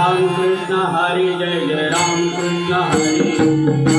Hare Krishna, Hare Jai Jai Ram Krishna Hare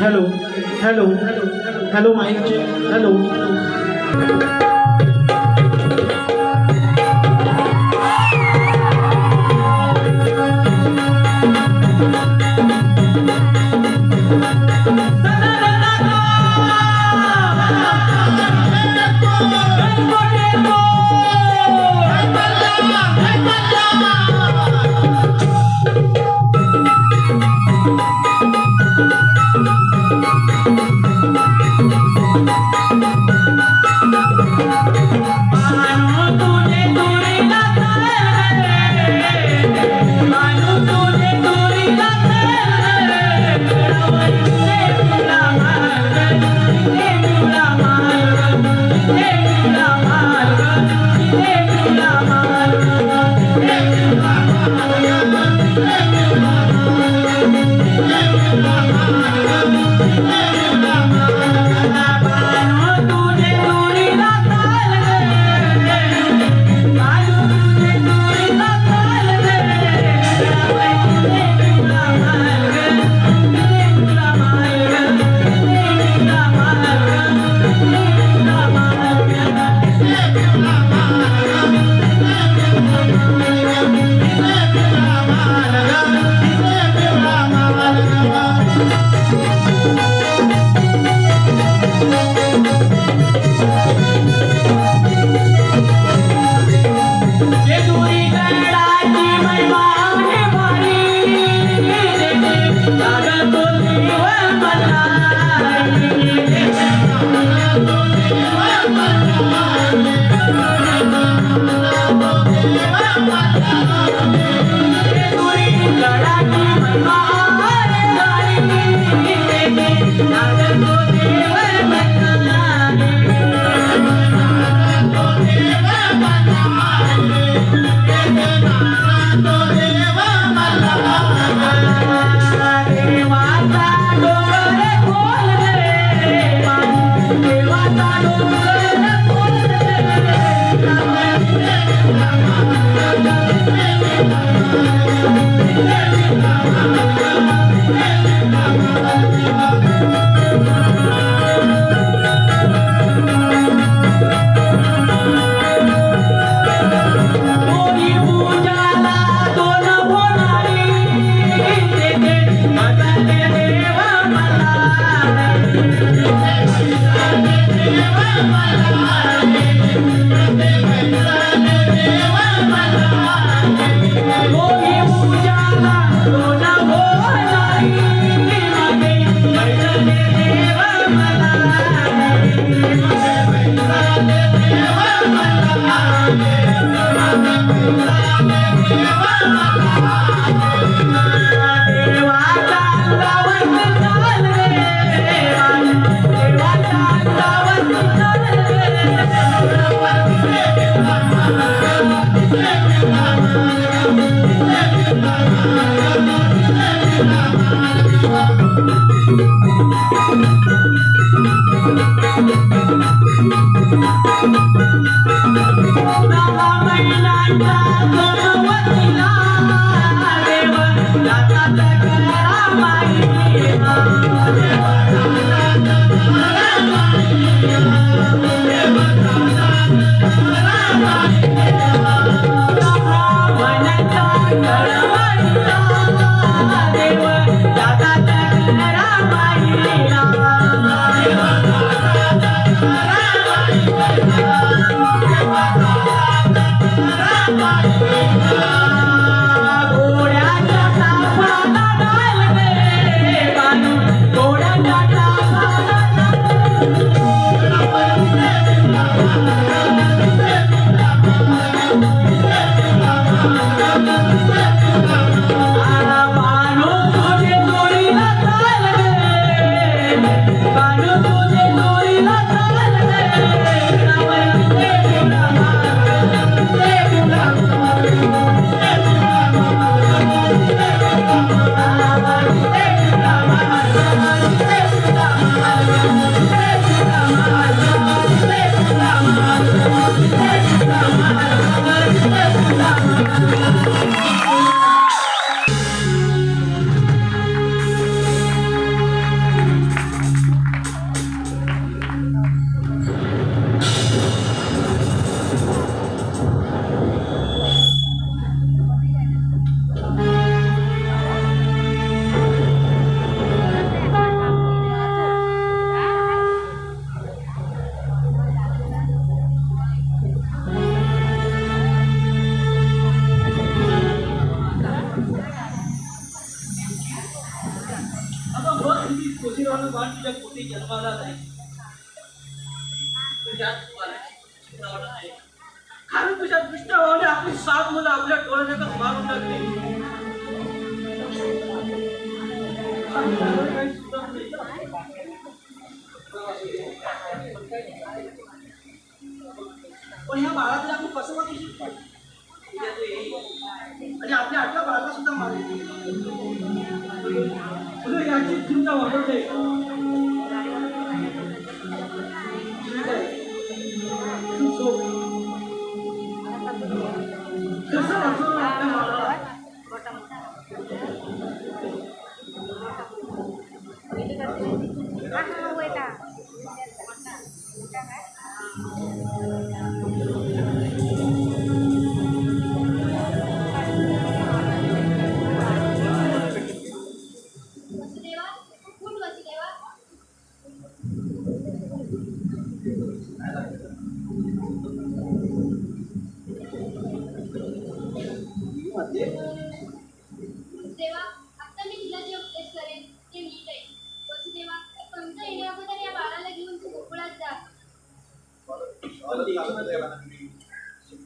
hello hello hello mic check hello बाळ तुझ्या पोटी जन्माला नाही तुझ्याच बाळाची चित्रावलं नाही कारण तुझ्या दृष्टावाने आपली 7 मुलं आपल्या डोळ्यातच मारून टाकली काही सुद्धा नाही पण ह्या बाळाला आपण कसं वाटू शकतो आणि आपल्या आठव्या बाळाला सुद्धा मारले तुला याची चिंता वाढवते कसं वाचवलं आपल्या बाळाला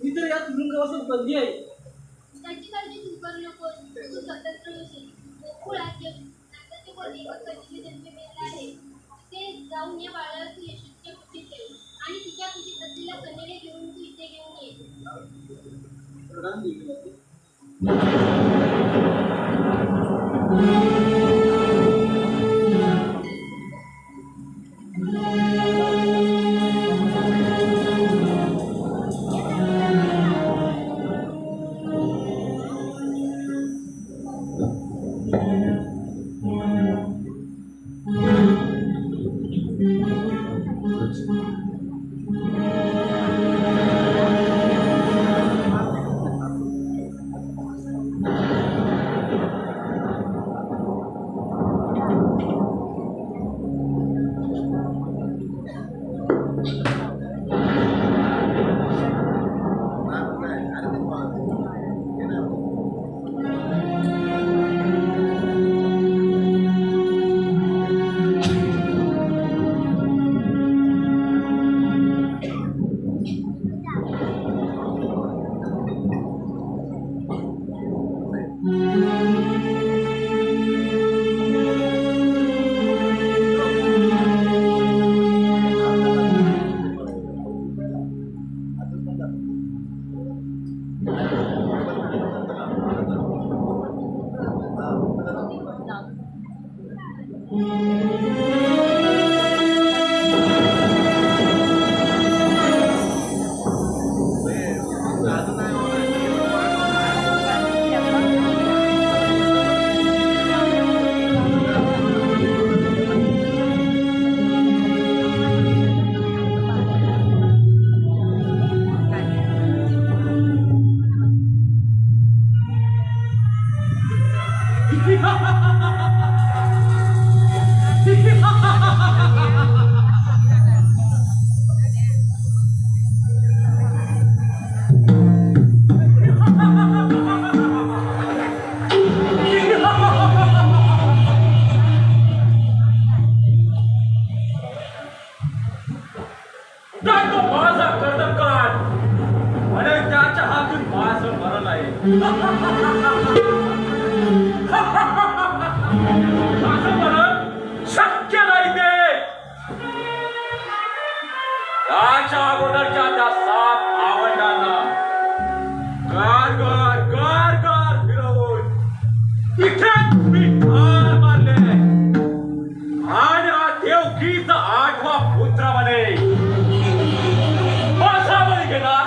मी तर या तुरुंगापासून बंदी आहे त्याची काळजी तू करू नकोस तू स्वतंत्र होशील गोकुळात नंदची पोटी कधीची जन्म मिळाला आहे ते जाऊन या बाळाला तू यशस्वी कुशीत ठेव आणि तिच्या कुशीत असलेल्या कन्येला घेऊन तू इथे घेऊन शक्य नाही ते त्याच्या अगोदरच्या त्या 7 आवंडांना गार गार गार गार फिरवून इथेच मी ठार मारले आणि हा देवकीचा 8वा पुत्र बने माझा बळी घेणार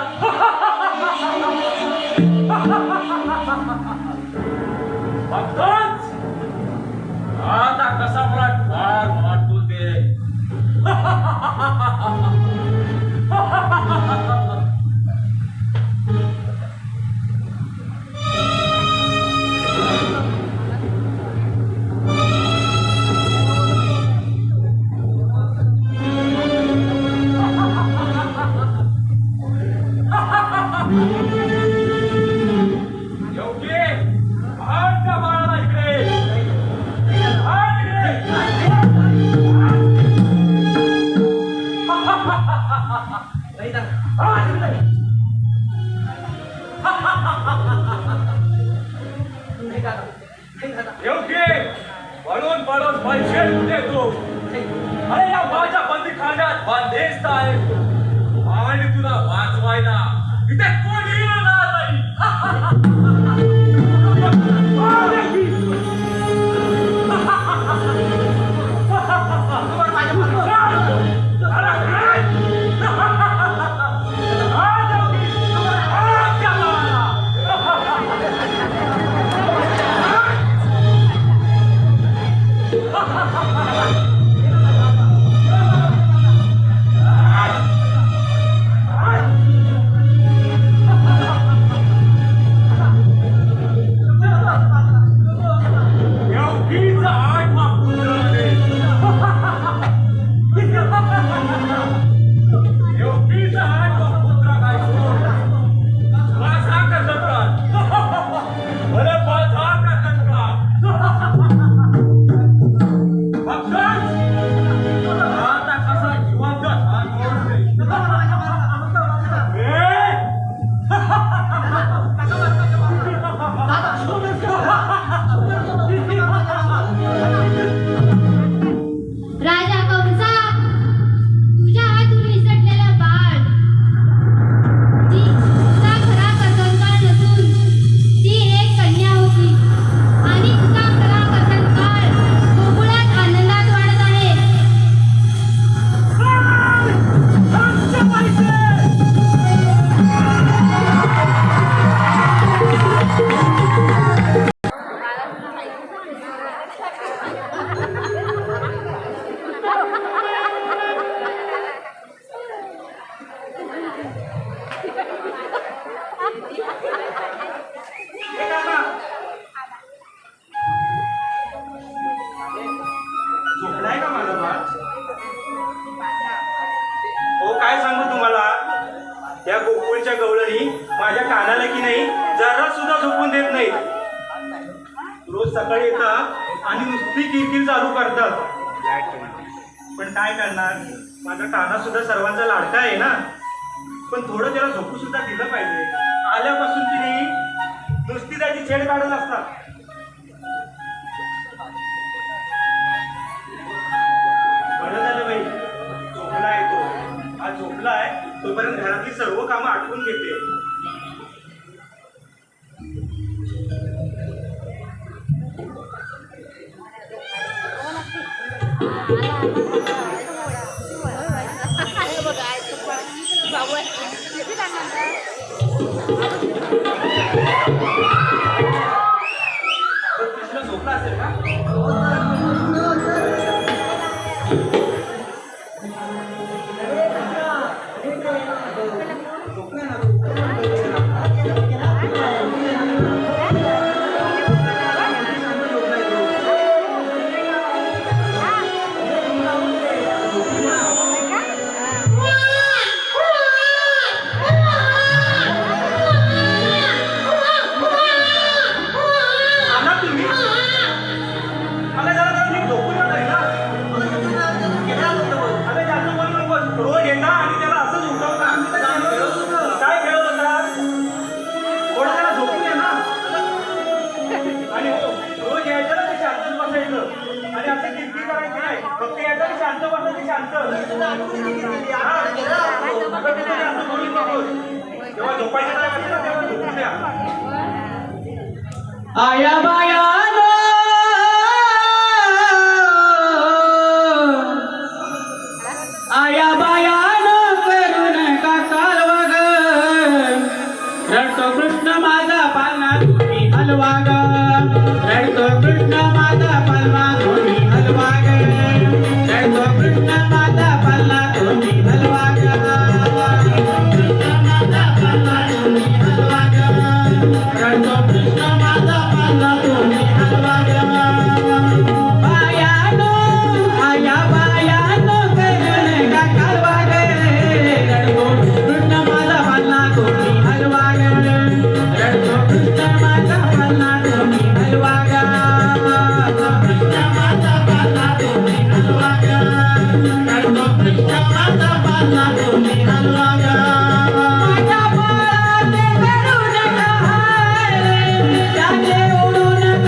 फक्तच आता कसा मला ठार मारतो ते योगी, भांड बाळाला इकडे. भांड इकडे. योग्य पळून पळून पैसे देतो. अरे या माझ्या बंदी खाण्यात बांधेस्त आहे आणि तुला वाचवायला इथे कोणी येणार नाही. राजा कंसा, तुझ्या हातून निसटलेला बाळ ती तुझा खरा कथनकाळ नसून ती एक कन्या होती आणि तुझा खरा कथनकाळ गोकुळात आनंदात वाढत आहे. झोपलाय का माझा बाळ? हो, काय सांगू तुम्हाला, त्या गोकुळच्या गवळणी माझ्या कानाला की नाही जरा सुद्धा झोपून देत नाही. रोज सकाळी येतात आणि नुसती किरकिर चालू करतात. पण काय करणार, माझा काना सुद्धा सर्वांचा लाडका आहे ना. पण थोडं त्याला झोपू सुद्धा दिलं पाहिजे. आल्यापासून की नाही नुसती त्याची छेड काढत असतात. बरं झालं बाई, झोपलाय तो. आज झोपलाय तोपर्यंत घरातली सर्व कामं आटवून घेते. कृष्ण झोपला असेल का? आया बायानो आया बायानो करू नका कालवा ग रडतो कृष्ण माझा पालना तुम्ही हलवा ग रडतो कृष्ण माझा पालना तुम्ही हलवा ग रडतो कृष्ण माझा पालना तुम्ही हलवा ग कृष्ण माझा पालना तुम्ही हलवा ग रडतो कृष्ण माझा पालना तुम्ही हलवा ग बायानो आया बायानो करू नका कालवा ग रडतो कृष्ण माझा पालना तुम्ही हलवा ग रडतो कृष्ण माझा पालना तुम्ही हलवा ग कृष्ण माझा पालना तुम्ही हलवा ग रडतो कृष्ण माझा पालना तुम्ही हलवा ग माझ्या बाळाचे करू नका हाय त्याचे ओढू नका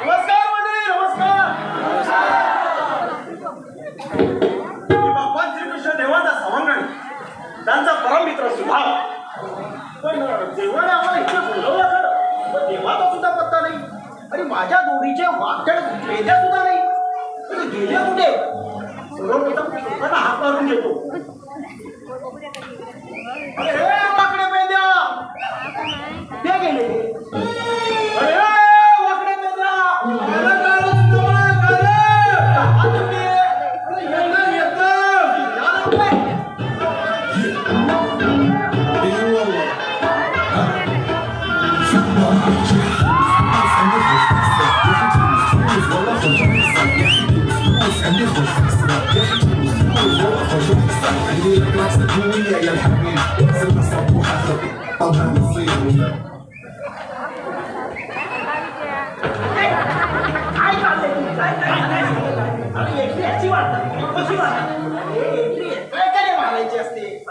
नमस्कार मंडळी, नमस्कार. मी भगवान श्रीकृष्ण देवाचा सवंगडी, त्यांचा परममित्र सुद्धा. पण देवाने आम्हाला इथे बोलवलं तर पण देवाचा सुद्धा पत्ता नाही आणि माझ्या जोडीचे वाक्य वेद्या सुद्धा नाही. म्हणजे गेल्या कुठे? सर्वप्रथम लोकांना हात मारून घेतो. अरे हे वाकडे वेद्या ते गेले. अरे वाकडे वेद्या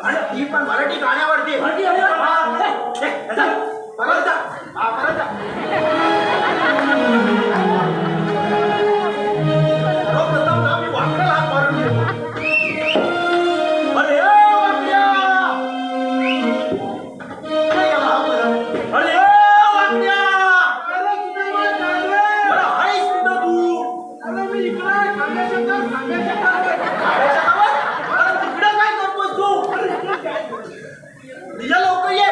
आणि ती पण मराठी गाण्यावरती सर्वप्रथम ना मी वाकड्याला हात मारून घेतो. अरे वाकड्या, काय याला हात मारला? अरे वाकड्या, अरे आहेस कुठं तू? अरे मी इकडे खांद्याच्या गावात. अरे तिकडे काय करतोस तू? निघा लवकर ये.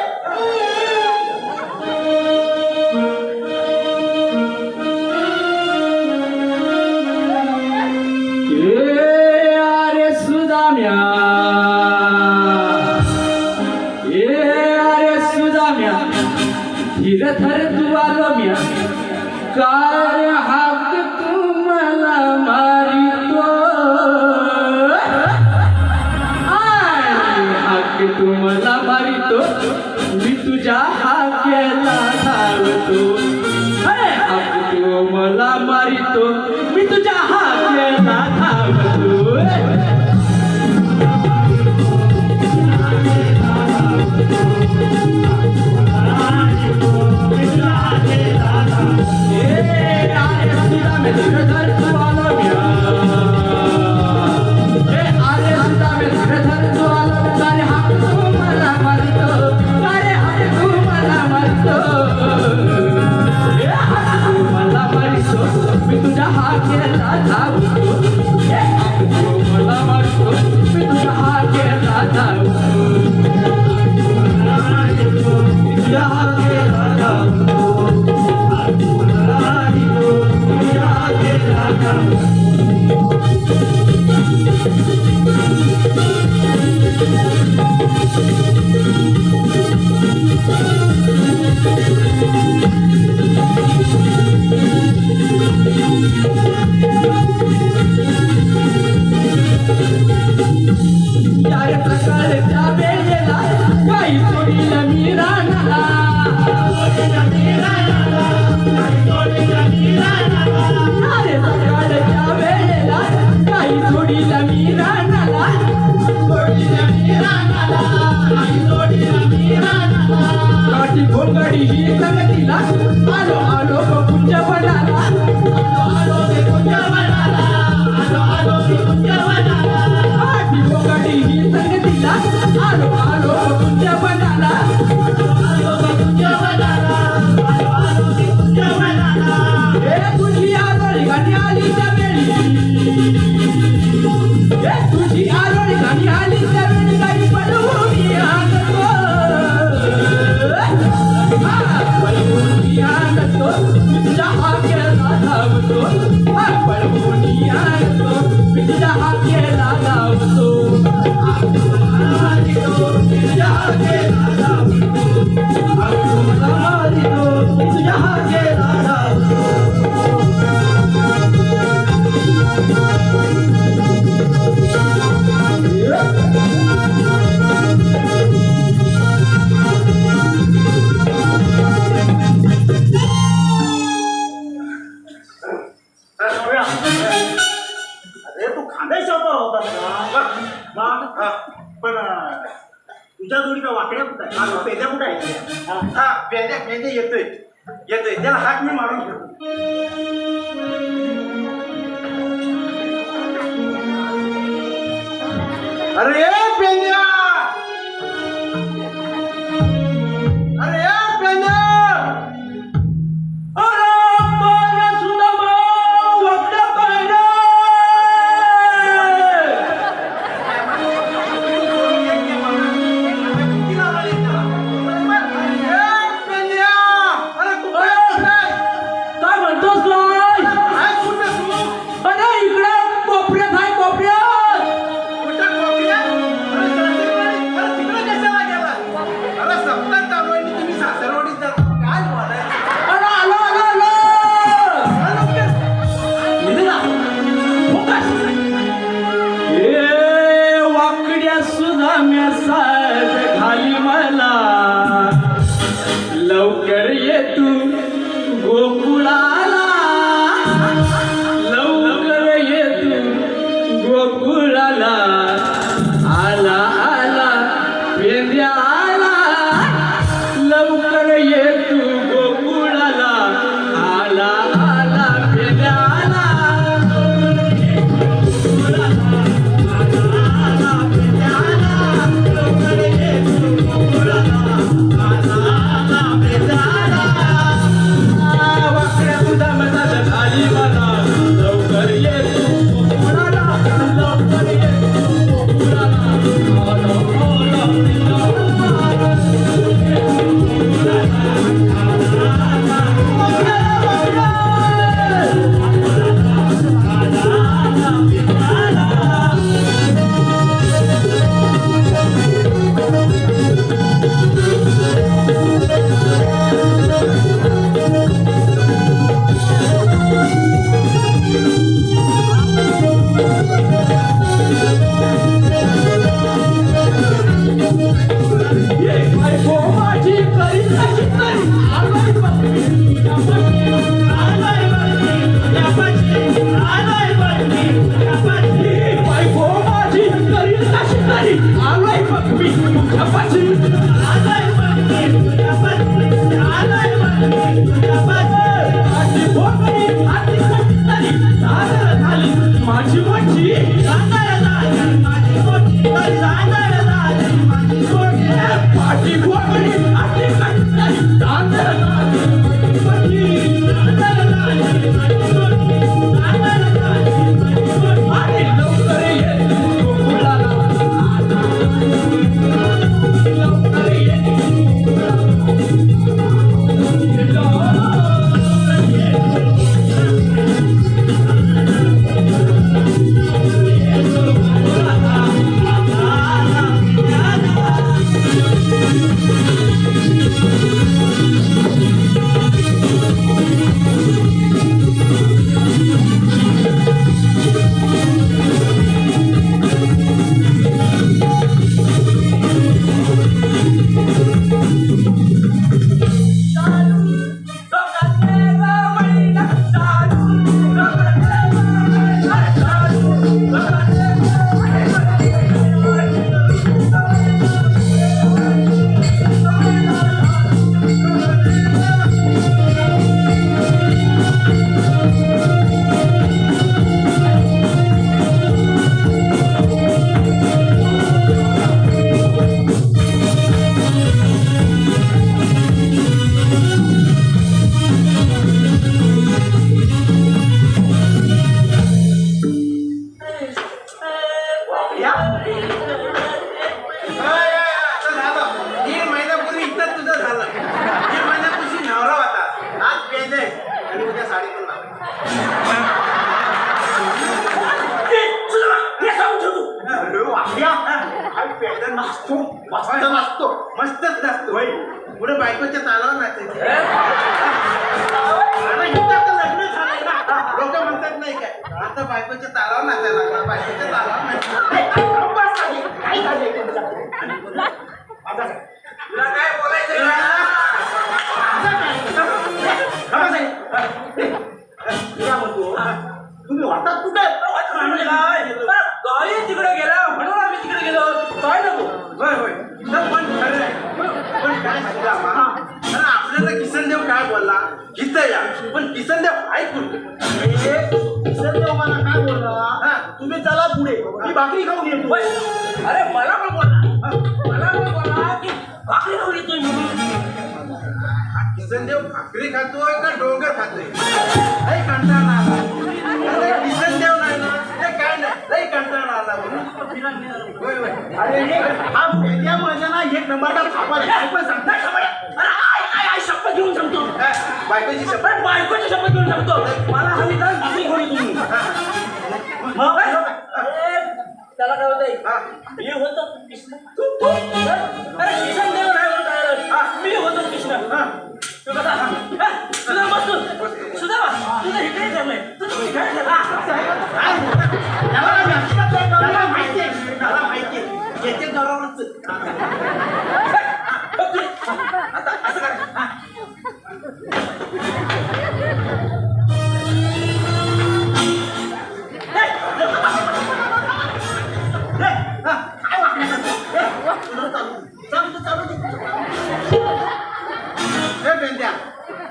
अरे सुदाम्या, अरे सुदाम्या, धीरधर तू आलो म्या, काय हाक तू मला मारितो, हाक तू मला मारितो, मी तुझ्या हाकेला धावतो. हाक तू मला मारितो, मी तुझ्या हाकेला धावतो. मी तुझ्या हाकेला धावतो. मला मारतो, मी तुझ्या हाकेला धावतो. तुझ्या हाकेला धावतो. तुझ्या हाकेला धावतो. यार प्रकारच्या वेळेला काही सोडीला मी राहणार. अरे सकाळच्या वेळेला काही सोडीला मी राहणार. काठी घोंगडी ही संगतीला आलो आलो कुंज बनाला. काठी घोंगडी ही संगतीला आलो आलो कुंज बनाला. हे तुझी आगळी गाणी आली त्या वेळी अरे तू खांद्याशावर होता ना पण तुझ्या जोडीचा वाकड्या कुठं आहे पेद्या कुठं आहे हा पेद्या येतोय त्याला हात मी मारून घेतो अरे पेद्या खाली मला लवकर ये तू गोकुळाला लवकर ये तू गोकुळाला आला आला पेंद्या आला लवकर ये तू गोकुळाला आला आला पेंद्या आला नाचतो मस्त नाचतो मस्तच नाचतो भाई पुढे बायकोच्या तालावर नाचायचं अरे इथं आता लग्न झालंय ना लोक म्हणतात नाही काय आता बायकोच्या तालावर नाचायला लागला बायकोच्या तालावर तुला काय बोलायचं तुला म्हणतो तुम्ही वाटत कुठे गाडी तिकडे गेला म्हणून आम्ही तिकडे गेलो काय नको होय होय तर पण खरं आहे पण काय सांगितलं अरे आपल्याला किसनदेव काय बोलला इथं या पण किसनदेव ऐक किसनदेव मला काय बोलला तुम्ही चला पुढे मी भाकरी खाऊन येतो अरे मला पण बोला की भाकरी खाऊन येतोय म्हणून किसनदेव भाकरी खातोय का डोंगर खातोय लई कंटाळा आला अरे किसनदेव नाही ना ते काय नाही लई कंटाळा आला होय होय अरे हा भेद्या माझ्या ना एक नंबरचा थापा आहे पण सांगता अरे शपथ घेऊन सांगतो बायकोची शपथ पण बायकोची शपथ घेऊन सांगतो मला हवी तर भाकरी खाऊन येतो त्याला काय होतंय मी होतो कृष्ण अरे किसन देव नाही म्हणत मी होतो कृष्ण तू कसा तुझा मस्त सुद्धा तुझं हे काय झालंय तुझं काय त्याला माहिती याच्या जोरावरच आता असं काय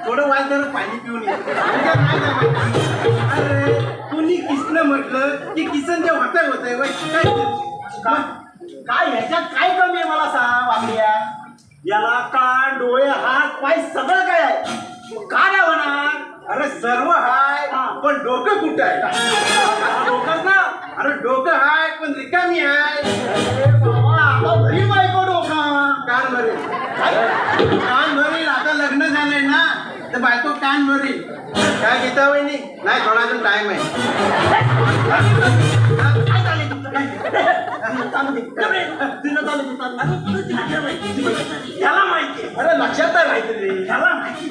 थोडं वाज जरा पाणी पिऊन ये अरे तुम्ही किसन म्हटलं की किसन जे होतंय काय ह्याच्यात काय कमी आहे मला सांग वागल्या याला कान डोळे हात पाय सगळं काय आहे का नाही होणार अरे सर्व हाय पण डोकं कुठं आहे डोकंच ना अरे डोकं हाय पण रिकामी आहे भरी बायको डोका कान भरेल कान भरेल आता लग्न झालंय ना तर बायको कान भरेल काय गीता वहिनी नाही थोडा अजून टाइम आहे काय चालेल तुमचं काय याला माहिती अरे लक्षात नाही माहिती रे याला माहिती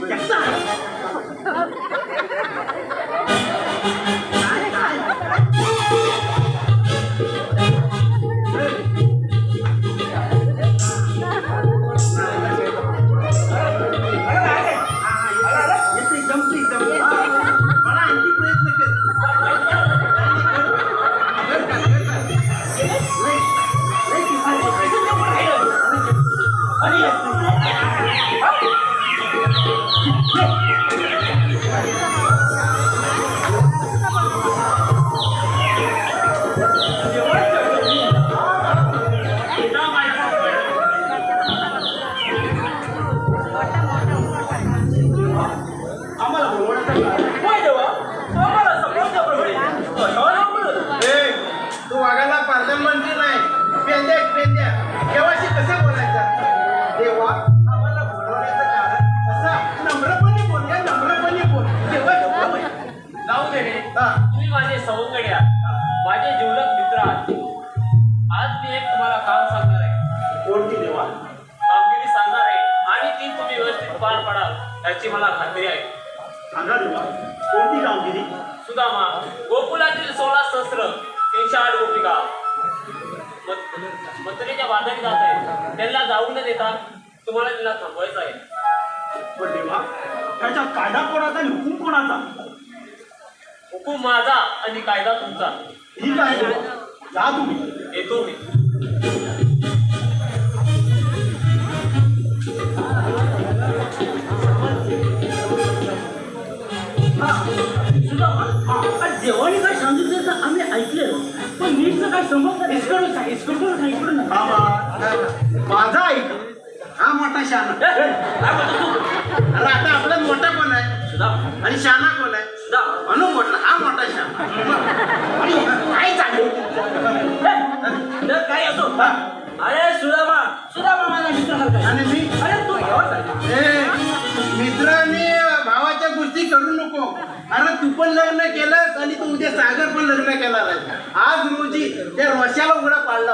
प्रधानमंत्री नाही पेंद्या केव्हाशी कसं बोलायचं तेव्हा आम्हाला बोलवण्याचं कारण असं नम्रपणे बोल तेव्हा जाऊ दे रे तुम्ही माझे सवंगडी आहात माझे जीवलग मित्र आहात आज मी एक तुम्हाला काम सांगणार आहे कोणती देवा कामगिरी सांगणार आहे आणि ती तुम्ही व्यवस्थित पार पडाल याची मला खात्री आहे सांगा देवा कोणती कामगिरी सुदामा गोकुलातील 16 सहस्र 308 गोपिका मंत्रीच्या बाजारी जात आहे त्यांना जाऊ न देता तुम्हाला तिला थांबवायचं आहे पण देवा त्याचा कायदा कोणाचा आणि हुकूम कोणाचा हुकूम माझा आणि कायदा तुमचा ठीक आहे देवा जा तुम्ही येतो मी जेवणी काय सांगितलं तर आम्ही ऐकलं पण नीटचं काय समजलं इकडून माझा ऐक हा मोठा शाना अरे आता आपला मोठा कोण आहे आणि शाना कोण आहे म्हणून म्हटलं हा मोठा शाना आणि काय चालू काय असो अरे सुदामा माझा मित्र आणि मी अरे तू मित्रांनी भावाच्या गोष्टी करू नको अरे तू पण लग्न केलंस आणि तू उद्या सागर पण लग्न केला आज रोजी त्या रोशाला उघडा पाडला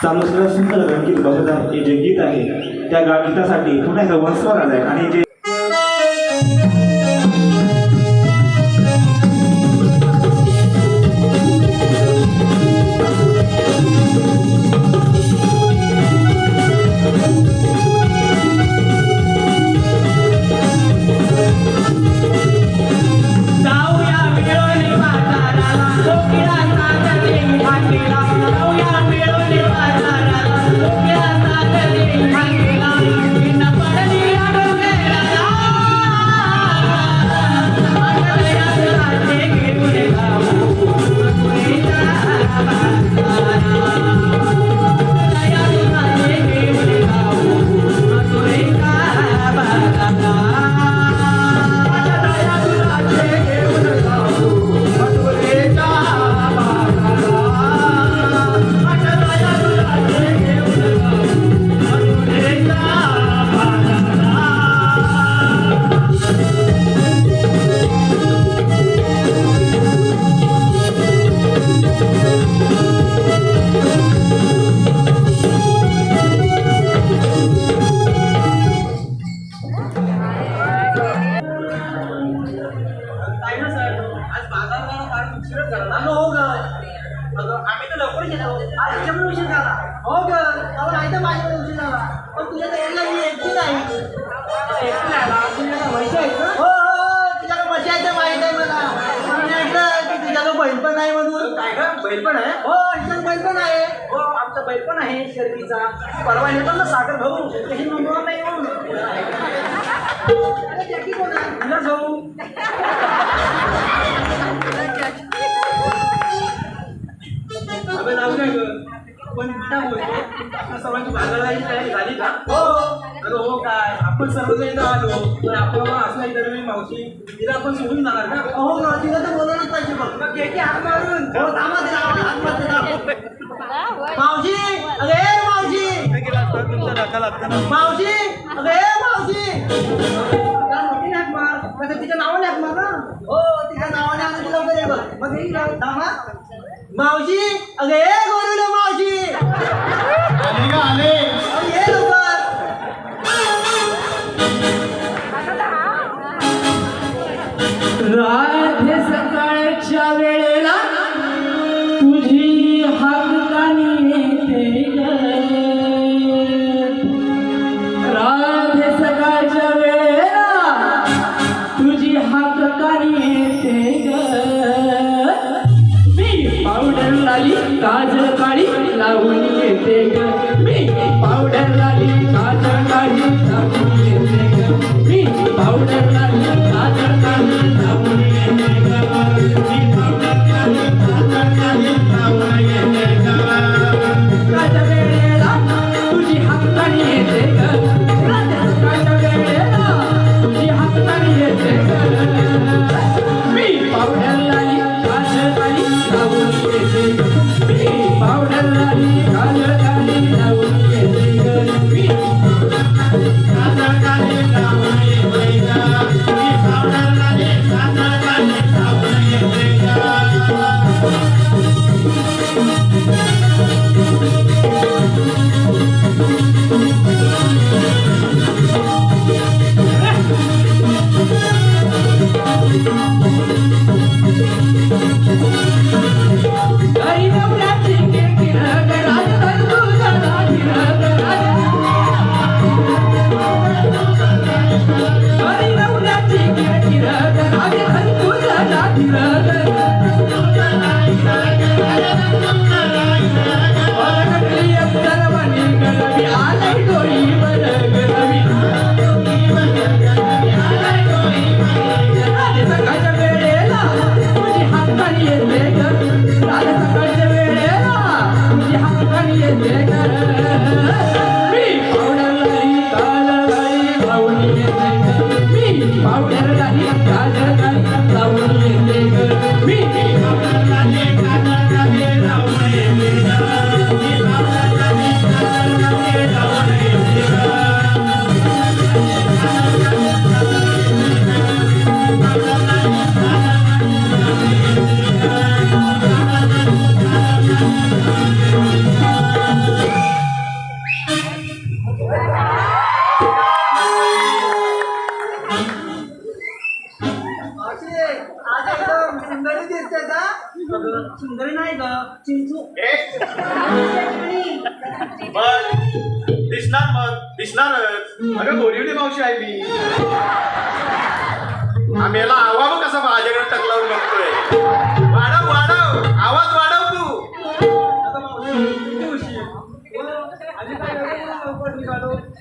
चालू सुंदर रंगीत बहुधा हे जे गीत आहे त्या गीतासाठी पुन्हा एकदा वंस्वर आलाय आणि जे परवा येतो ना सागर भाऊ कशी नोंदवणार नाही म्हणून भाऊ जाऊ काय पण सर्वांची भागायला तयारी झाली का? हो अगं हो काय आपण सर्वजण आलो पण आपल्याला असला इतर मावशी तिला आपण सोडून जाणार का? हो का तिला तर बोलवलंच पाहिजे बघ की हात मारून मावशी अरे मावशी मावशी अरे मावशी तिच्या नावाने हात मार ना. हो तिच्या नावाने आलं तिला वगैरे बघ मग मावशी अरे गोरुले मावशी आले का आले ये लवकर सुंदरी नाही ग चिंचू मग दिसणारच अगं गोरिवली मावशी आहे मी आम्हाला आवाज कसा माझ्याकडे टकलावून बघतोय वाढव आवाज वाढव तू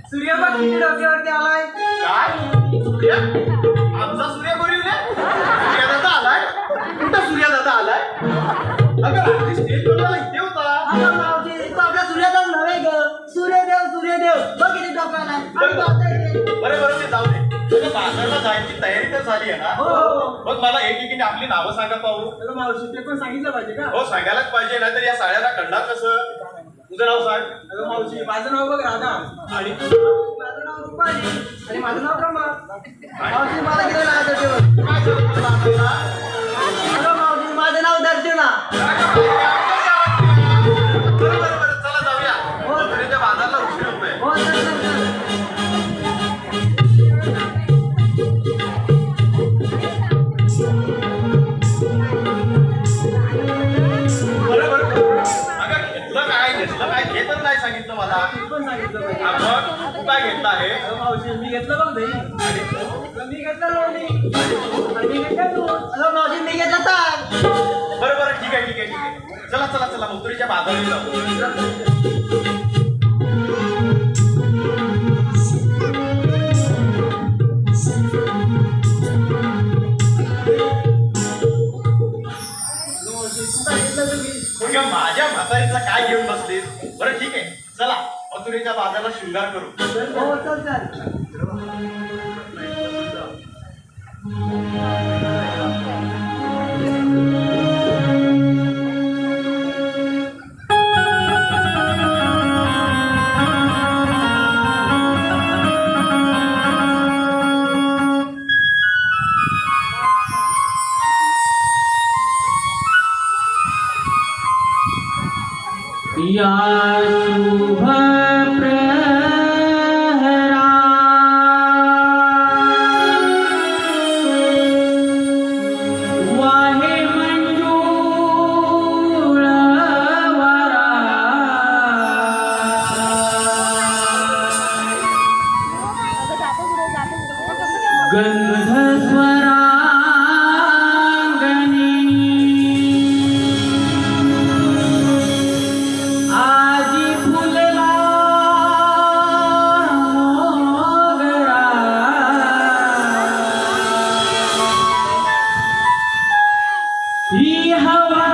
सूर्य बघ किती डोक्यावरती आलाय काय सूर्य आमचा सूर्य गोरिवले सूर्यदादा आलाय कुठं सूर्यदादा आलाय अगं रात्री स्टेज वर इथे होता आपल्या सूर्यदास नव्हे ग सूर्यदेव बघ किती डोक्याला बरं ते जाऊ दे बाजारला जायची तयारी तर झाली आहे ना मग मला एकेकीने आपली नावं सांगा पाहू मावशी ते पण सांगितलं पाहिजे का हो सांगायलाच पाहिजे ना तर या साड्याला कळणार कसं तुझं नाव सांग अगं मावशी माझं नाव बघ राधा आणि माझं नाव रुपाली आणि माझं नाव ब्रह्मा मावशी मला किती नाव काय मावशी माझं नाव दर्शना बरं चला जाऊया हो बाजारला उशीर होतोय हो काय हे तर नाही सांगितलं मला पण सांगितलं मग तू काय घेतलं आहे मावशी मी घेतलं बघ दही मी घेतलं लोणी मी घेतलं दूध मावशी मी घेतलं ताक बरं ठीक आहे चला मथुरीच्या बाजारात जाऊ माझ्या म्हातारीचा काय घेऊन बसलीस बरं ठीक आहे चला मथुरेच्या बाजाराला शृंगार करू हो चल या शुभ प्रहरा वाहे मंजूळ वारा गंध स्वरांगणी आजी फुलला मोगरा ही हवा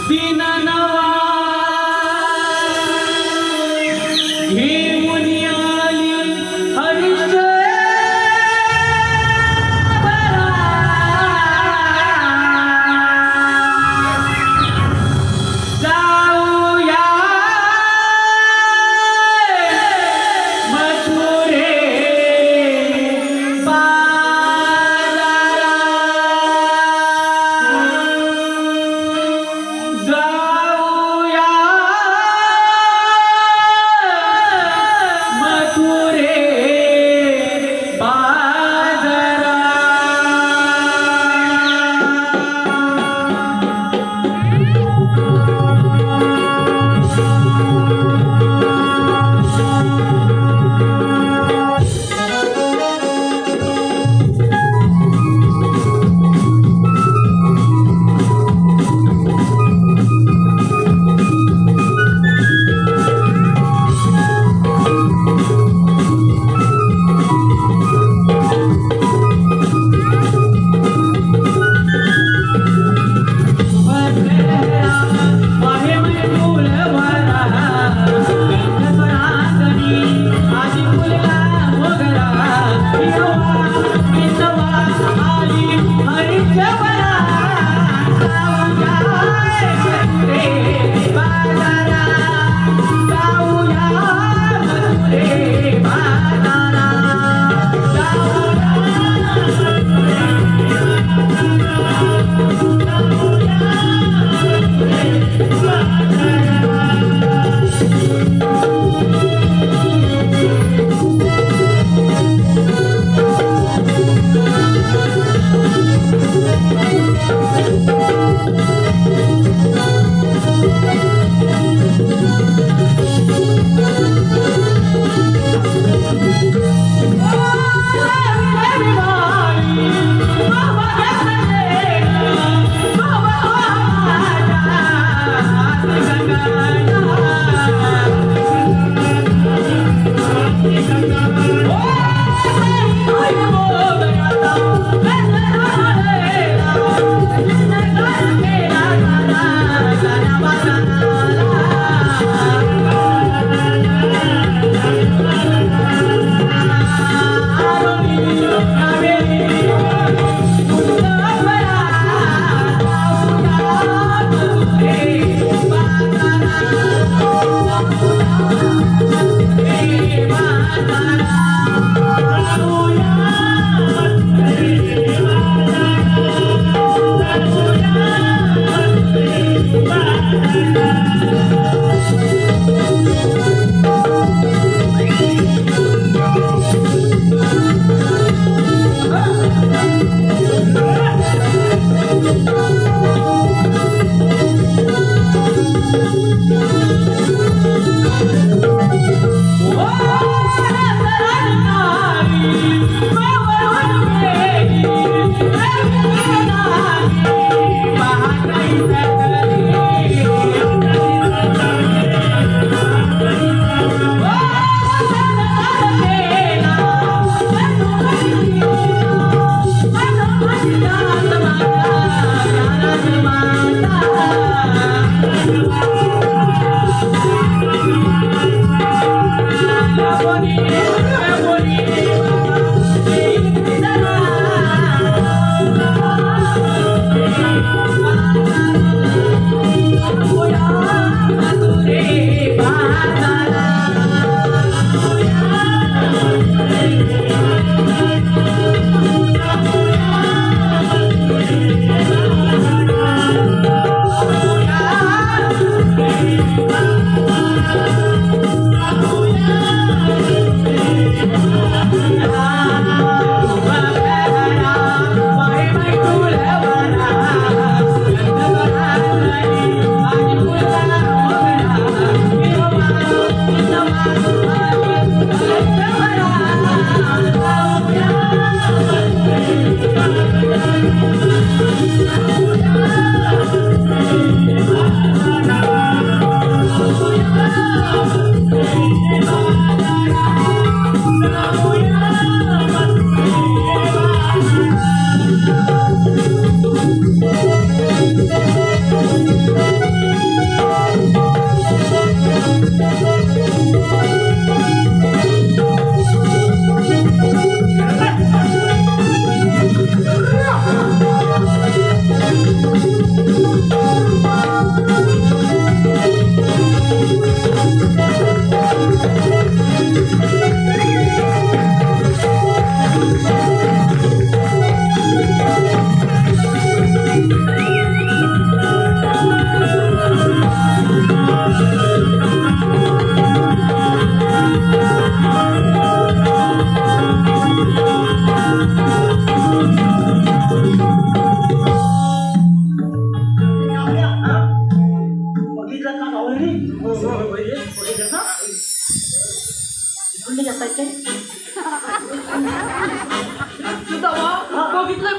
दिन नवा घेऊन आली हरिश्चंद्राची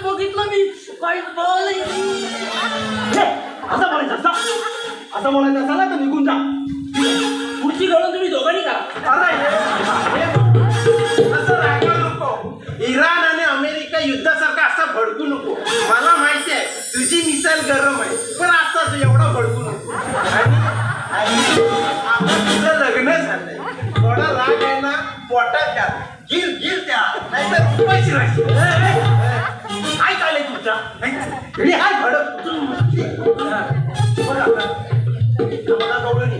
बघितलं मी काही बोल असं बोलायचं असं बोलायचं असं ना तर निघून जा पुढची घडून तुम्ही दोघांनी का असं रागवू नको इराण आणि अमेरिका युद्धासारखं असं भडकू नको मला माहिती आहे तुझी मिसाईल गरम आहे पण असं एवढं भडकू नको आणि आता तुझं लग्न झालंय थोडा राग आहे ना पोटात घ्या गिल गिल त्या नाहीतर उपाशी राहायची काय चाललंय तुमचा नाही हाय भडक मला गवळणी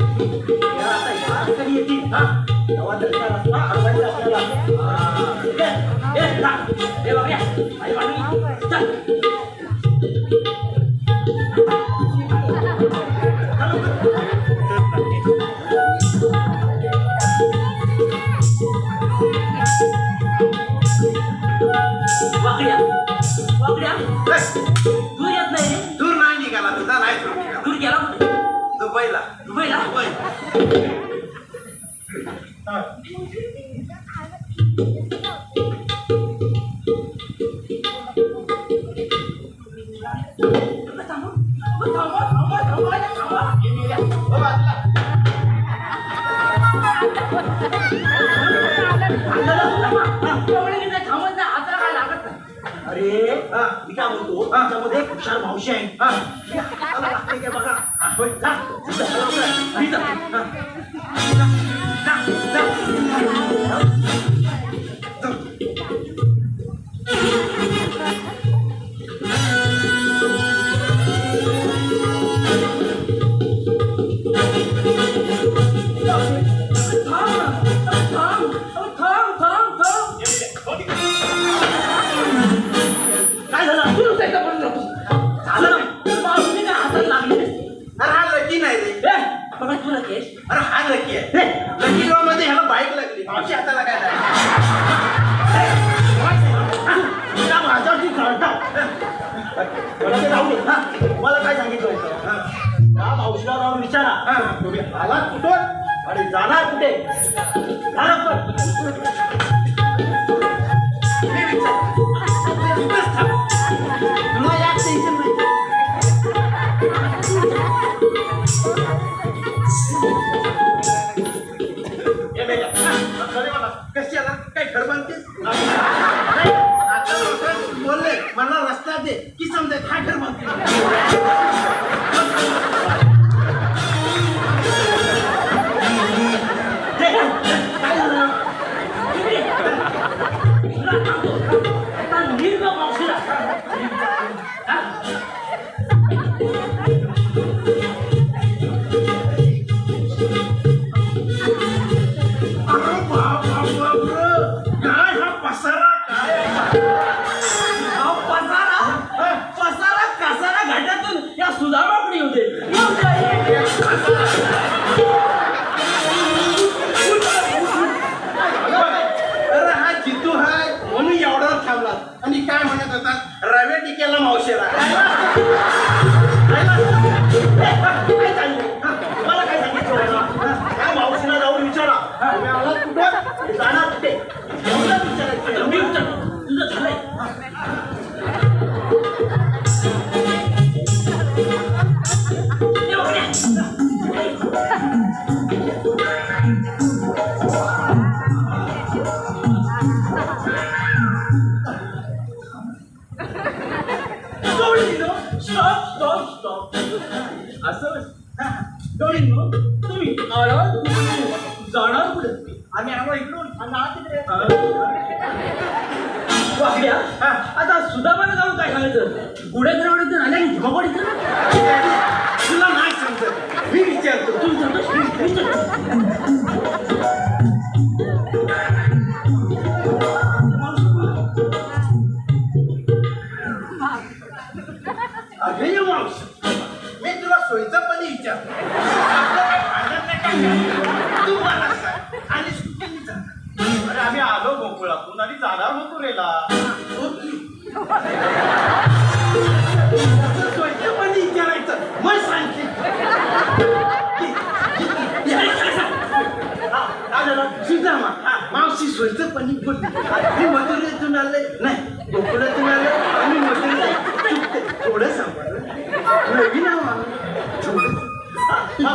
आता या ठिकाणी येतील हा तेव्हा दर्शना रस्ता अडवायचा आपल्याला ठीक आहे ए बघ्या आई वाढली चल दूर येत नाही दूर नाही निघाला तुझा नाही दूर निघाला दूर गेला दुबईला दुबईला अरे मी काय म्हणतो त्याच्यामध्ये एक हुशार मावशी आहे त्याला लागते काय बघा होय, जा. मी जा. जा, जा. अरे हा लकी आहे लकी ड्रॉ मध्ये ह्याला बाईक लागली मावशी हाताला काय नाही त्या माझ्यावरती राहू दे मला काय सांगितलं होतं त्या मावशीला जाऊन विचारा तुम्ही आलात कुठं आणि जाणार कुठे जाणार पण तुला या टेन्शन नाही कशी आला काय घर बांधतेस बोलले मला रस्ता दे की समजा काय घर बांधते काय झालं आणि काय म्हणत होता रव्या टिकेला मावशेला मला काय सांगितलं काय मावशीला जाऊन विचारा तुम्ही आलात कुठं जाणार कुठे विचारायचं मी विचारतो तुझं झालंय तुम्ही जाणार कुठे आम्ही आलो इकडून वाकड्या आता सुदामाला जाऊन काय सांगायचं गुढे घरावाडीतून आल्या आणि धुमाकडीतून तुला नाही समजत मी विचारतो तू विचारतो अरे मावशी मी तुला सोयीचं पण विचारतो आपलं काय भांडण नाही काय नाही. तू मला सांग आणि सुट्टीने सांग अरे आम्ही आलो गोकुळातून आणि जाणार होतो रेला सोयीचं पण विचारायचं मग सांगते सुद्धा मावशी सोयीचं पण बोलली मी मथुरेतून आले नाही गोकुळातून आले आणि मथुरे थोडं सांभाळ नवीन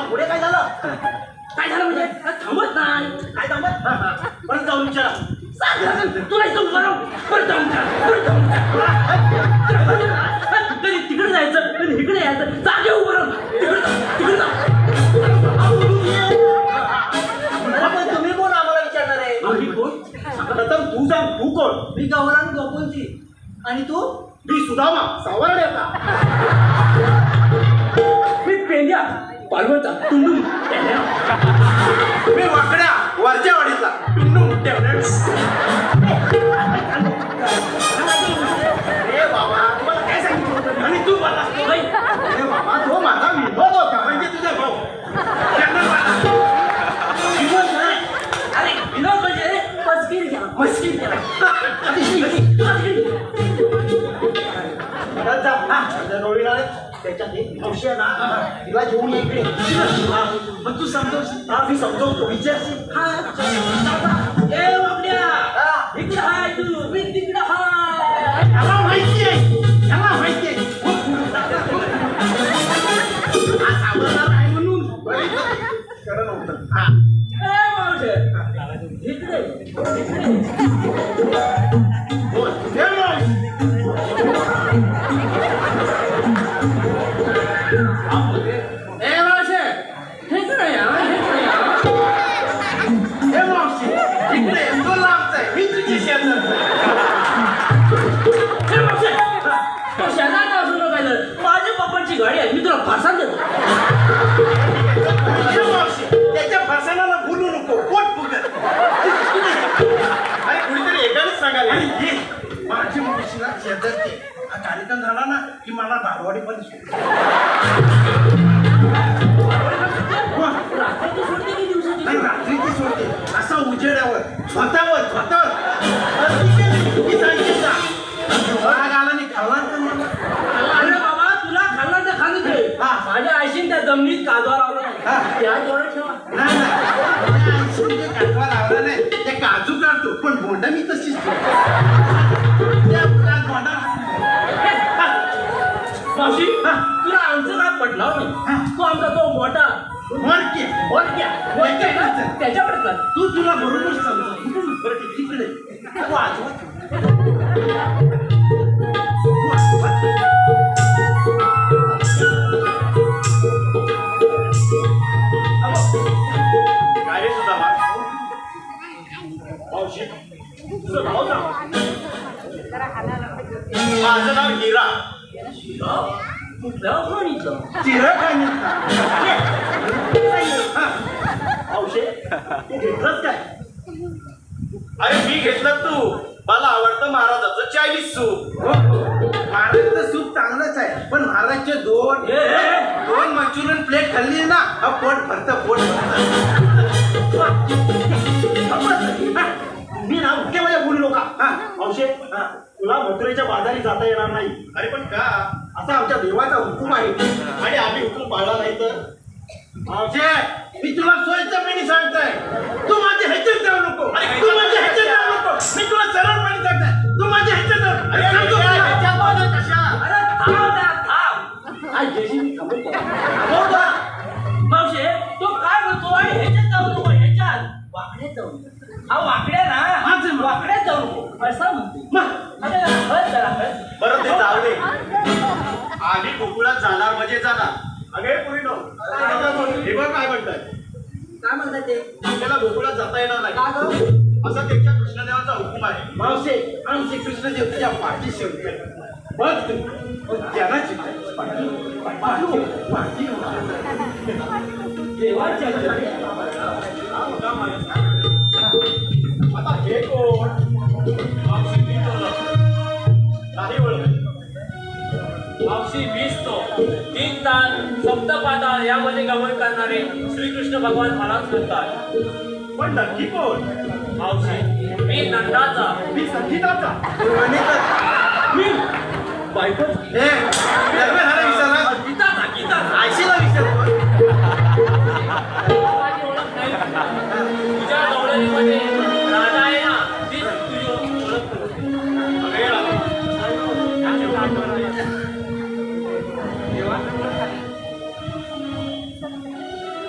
पुढे काय झालं काय झालं म्हणजे थांबत नाही काय थांबत परत जाऊन विचारा तुला इथं बरं परत जाऊन कधी तिकडे जायचं कधी इकडे यायचं जागे उभं तिकडे जा तुम्ही कोण आम्हाला विचारणार आहे आम्ही कोण तर तू सांग तू कोण मी गौरान गोकुलची आणि तू मी सुदामा सावरण्याचा मी पेंड्या पालवता टुंडून मी वाकड्या वरच्या वाडीचा टुंडू रे बाबा तुम्हाला काय सांगितलं होतं आणि तू मला अरे बाबा तो माझा विनोद होता म्हणजे तुझा भाऊ अरे विनोद म्हणजे मस्किरी घ्या मस्किरी रोळीला त्याच्यात एक मावशी आहे ना तिला घेऊन ये इकडे मग तू समजवशील मी समजवतो विचारशील ए बाबड्या इकडे हाय तू मी तिकडे हाय याला माहिती आहे याला माहिती आहे हा सावरणार आहे म्हणून खरं नव्हतं हा ए मावशे इकडे बोल हे मावशी ए मावशे इकडे या हे मावशी इकडे तो लांबचा आहे मी तुझी शेजारचा ए मावशे तो शेजारचा असू नका माझ्या पप्पांची गाडी आहे मी तुला फारसात देतो हे मावशी त्याच्या फरसाणाला बोलू नको पोट फुगत अरे कुणीतरी एकाच सांगायला माझी मावशी ना शेजारची हा कार्यक्रम झाला ना की मला धारवाडी पण रात्री तू सोडते उजेड्यावर स्वतःवर चुकी सांगितली का? वाघ आला आणि खाल्ला तर मला. अरे बाबा तुला खाल्ला तर खाल्लं ते हा. माझ्या आईशीन त्या जमिनीत काजवा लावला हा. त्या जवळ ठेवा नाही माझ्या आईशी जे काढवा लावला नाही ते काजू काढतो पण बोंडा मी तशीच ठेवतो. त्या फुलात बोंडा मावशी तुला आमचं काय पटलं नाही तू आमचा तो मोठा बोलक्या ना त्याच्याकडे कर तू तुला बरोबर समजा बरं ठीक तिकडे तू आजोबा काय रे सुद्धा मावशी तुझं नाव सांग. माझं नाव हिरा. कुठलं कोणीचं औषध तू घेतलंच काय? अरे मी घेतलं तू. मला आवडतं महाराजाचं चायनीज सूप. महाराजचं सूप चांगलंच आहे पण महाराजचे दोन मंचुरियन प्लेट खाल्ली ना हा पोट भरतं पोट मी ना मुख्य माझ्या बोलू लोका औषध तुला मथुरेच्या बाजारी जाता येणार नाही. अरे पण का? असा आमच्या देवाचा हुकूम आहे आणि आम्ही हुकूम पाळला नाही तर? औषध मी तुला सोयीचं सांगताय तू माझ्या ह्याच्यात जाऊ नको. तू माझ्या ह्याच्यात जाऊ नको. मी तुला सरळपणे सांगताय तू माझ्या ह्याच्यात जाऊ अरे थांब ना थांब आज जशी मी खबर हो का मावशे तो काय म्हणतो ह्याच्यात जाऊ नको ह्याच्यात वाकड्यात जाऊ नको. हा वाकड्या ना वाकड्यात जाऊ नको असा म्हणतो अरे हट जरा हट. बरं ते जाऊ दे. आम्ही गोकुळात जाणार म्हणजे जाणार. अगे पुरी नो हे बघ काय म्हणताय. काय म्हणतात ते आपल्याला गोकुळात जाता येणार नाही का गं? असा त्यांच्या कृष्णदेवाचा हुकूम आहे. मावशे आमचे कृष्णदेव तुझ्या पाठीशी होते. बघ तू जगाची देवाच्या आता हे कोण? मावशी मी ओळख. नाही ओळख. मावशी मीच तो 3 ताल सप्तपाताळ यामध्ये गमन करणारे श्रीकृष्ण भगवान मलाच म्हणतात. पण नक्की कोण? मावशी मी नंदाचा मी संगीताचा. मी बायको हे लग्न झालं विसरला गीताचा गीताचा आयशीला विसरतो. माझी ओळख नाही. तुझ्या गवळणीमध्ये राधा आहे ना तीच तुझी ओळख करते. अरे राम.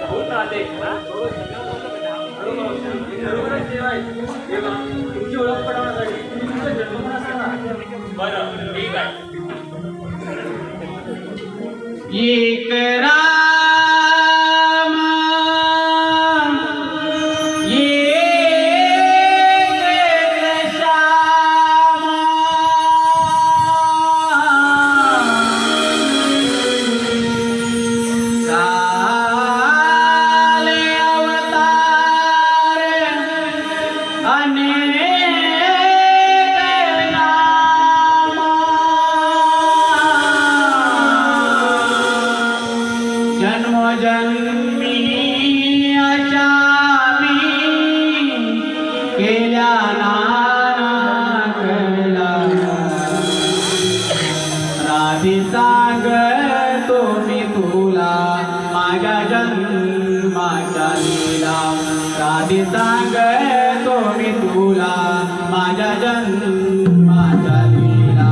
बहुत राहते तुमची ओळख पडवण्यासाठी तुम्ही तुमचा जन्म पण सांगा. बरं ठीक आहे. एक राम एक श्याम काले अवतार अनेक नाम जन्मोजन्मी अशा मी केल्या नाना कला राधी सांगतो मी तुला माझ्या जन्माच्या लीला. राधी सांगतो मी तुला माझ्या जन्माच्या लीला.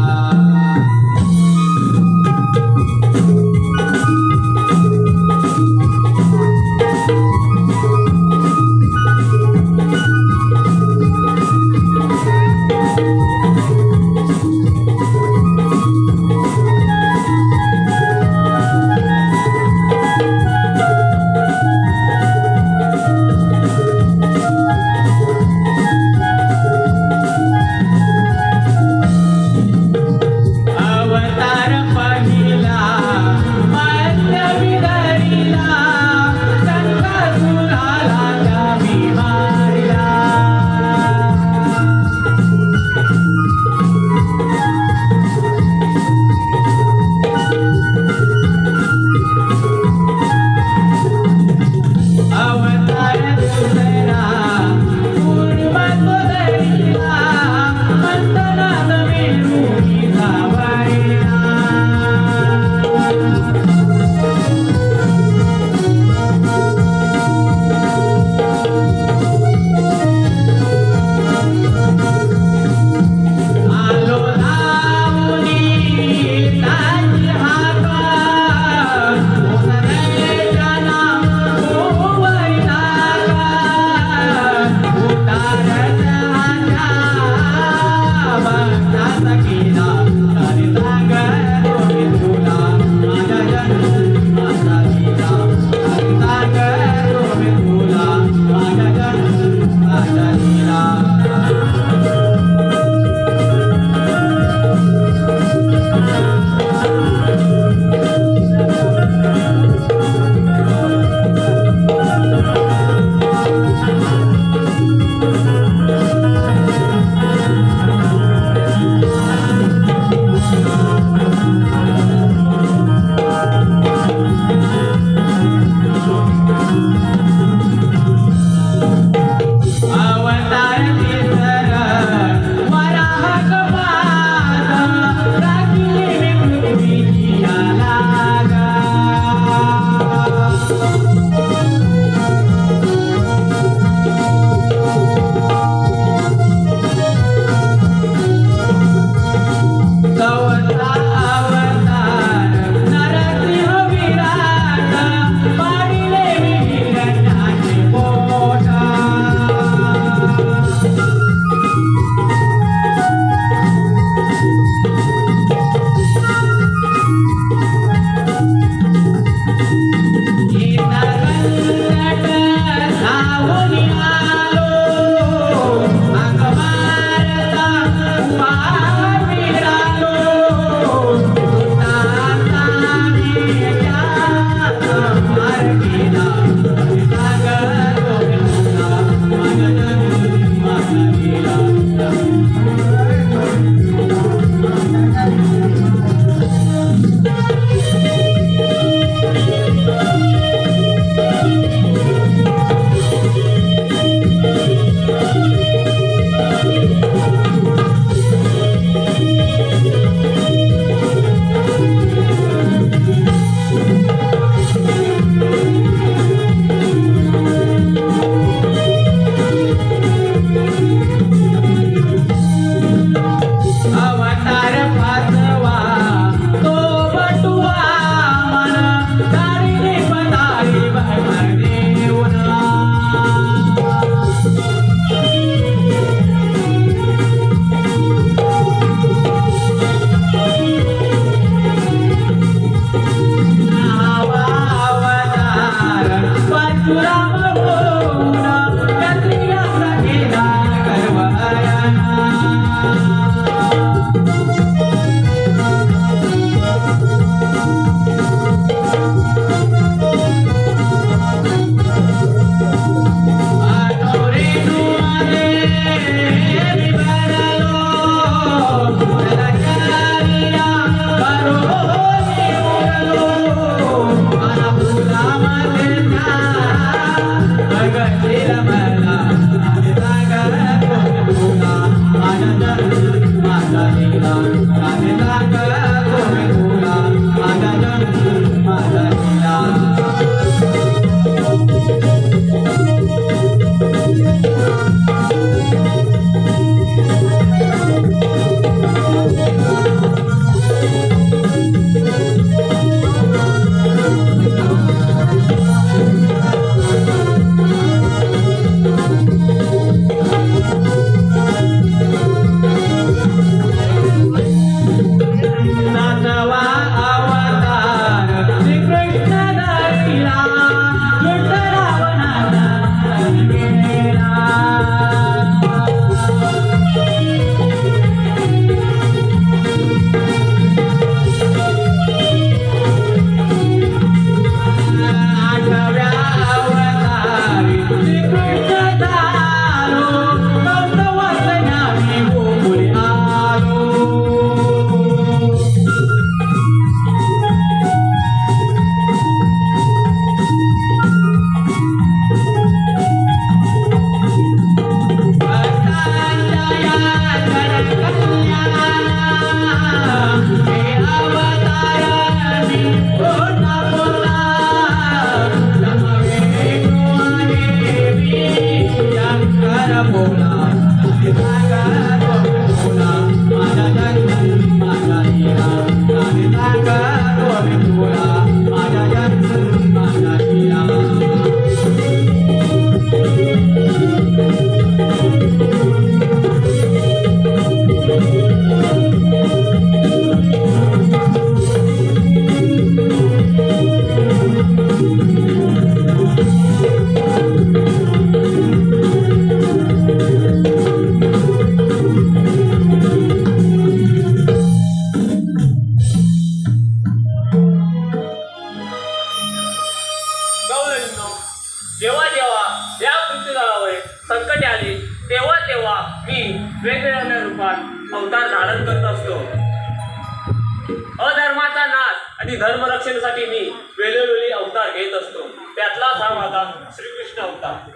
अगदी धर्मरक्षणासाठी मी वेळोवेळी अवतार घेत असतो. त्यातलाच हा माझा श्रीकृष्ण अवतार.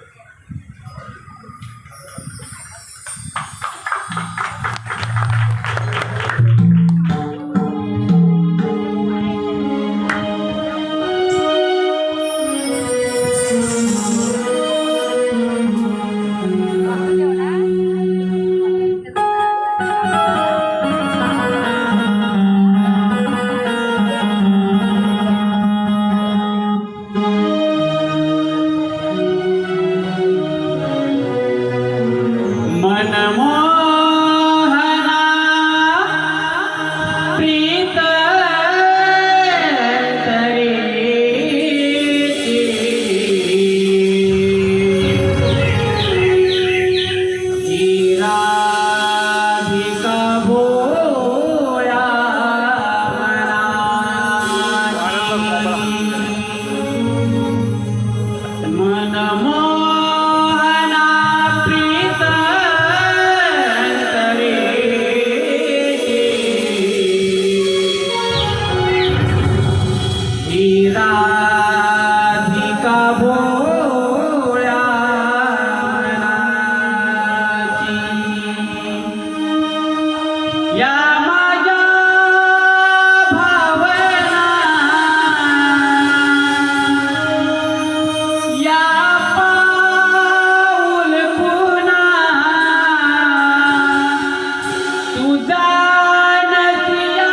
मनमोहना प्रीत धीराधिका भोया मनमोहना प्रीत धीराधिका भोळ्या मनाची. या माझ्या भावना या पाऊल खुणा तुझा नदिया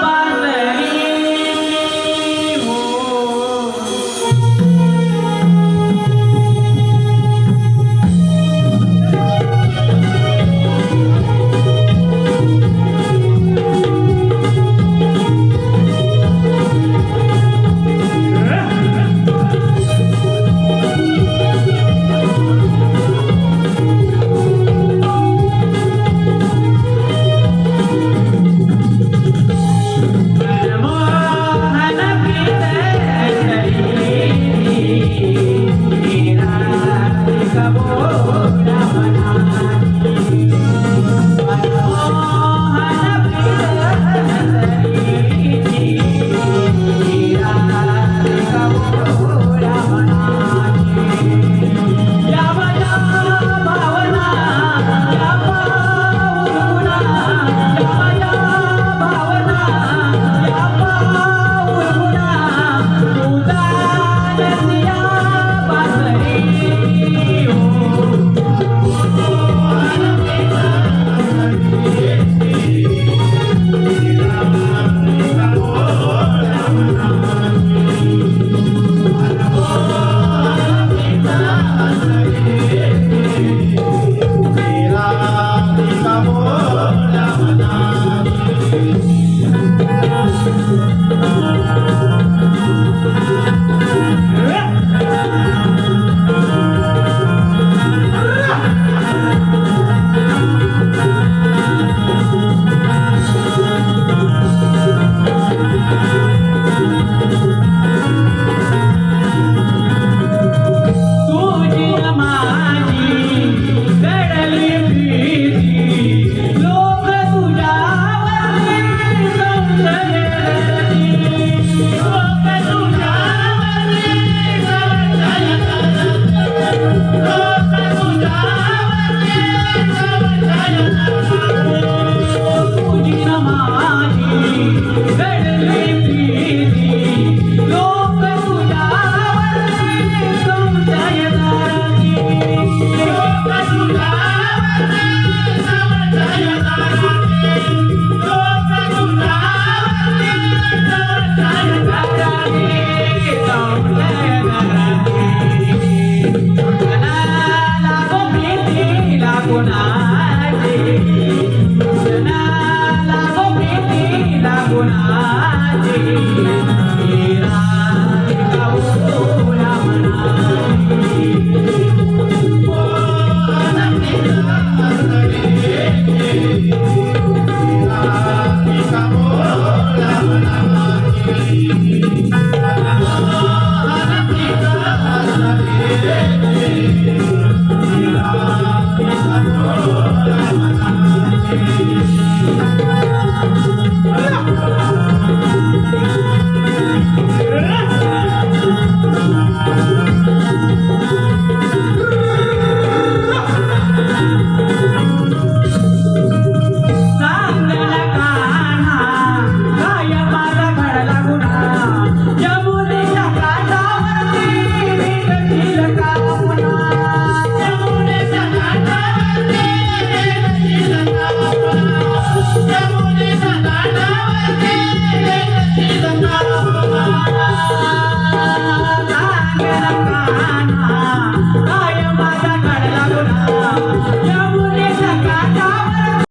बांधली हो. मनमोहन प्रीत धीराधिका भोळ्या मनाची. मनमोहन प्रीत धीराधिका भोळ्या मनाची. या माझ्या भावना या पाऊल खुणा या माझ्या भावना या पाऊल खुणा तुझा नदिया बांधली हो. तुझी माझी घडली प्रीती लोक तुझ्यावरती संशयती. लोक तुझ्यावरती लोक तुझ्यावरती तुझी माझी घडली प्रीती लोक तुझ्यावरती संशयती. लोक तुझ्यावरती लोक तुझ्यावरती संशयती. लागो प्रीती लागो ना